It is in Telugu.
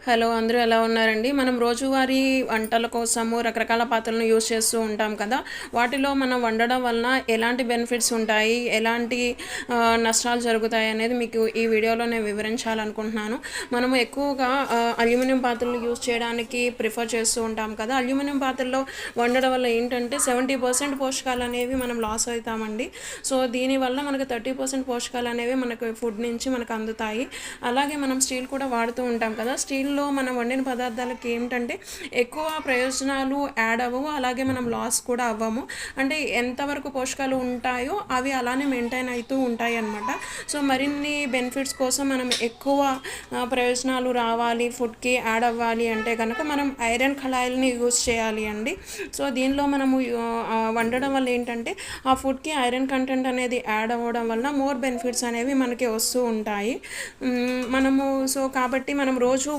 హలో! అందరూ ఎలా ఉన్నారండి? మనం రోజువారీ వంటల కోసము రకరకాల పాత్రలను యూజ్ చేస్తూ ఉంటాం కదా! వాటిలో మనం వండడం వలన ఎలాంటి బెనిఫిట్స్ ఉంటాయి? ఎలాంటి నష్టాలు జరుగుతాయనేది మీకు ఈ వీడియోలో నేను వివరించాలనుకుంటున్నాను. మనము ఎక్కువగా అల్యూమినియం పాత్రలు యూజ్ చేయడానికి ప్రిఫర్ చేస్తూ ఉంటాం కదా! అల్యూమినియం పాత్రలో వండడం వల్ల ఏంటంటే 70% పోషకాలనేవి మనం లాస్ అవుతామండి. సో, దీనివల్ల మనకు 30% పోషకాలనేవి మనకు ఫుడ్ నుంచి మనకు అందుతాయి. అలాగే మనం స్టీల్ కూడా వాడుతూ ఉంటాం కదా! స్టీల్‌లో మనం వండిన పదార్థాలకి ఏంటంటే ఎక్కువ ప్రయోజనాలు యాడ్ అవ్వవు. అలాగే మనం లాస్ కూడా అవ్వము. అంటే ఎంతవరకు పోషకాలు ఉంటాయో అవి అలానే మెయింటైన్ అయితూ ఉంటాయన్నమాట. సో, మరిన్ని బెనిఫిట్స్ కోసం మనం ఎక్కువ ప్రయోజనాలు రావాలి, ఫుడ్‌కి యాడ్ అవ్వాలి అంటే గనక మనం ఐరన్ కళాయిలని యూజ్ చేయాలి అండి. సో, దీనిలో మనము వండడం వల్ల ఏంటంటే ఆ ఫుడ్‌కి ఐరన్ కంటెంట్ అనేది యాడ్ అవ్వడం వలన మోర్ బెనిఫిట్స్ అనేవి మనకి వస్తూ ఉంటాయి. మనము సో, కాబట్టి మనం రోజు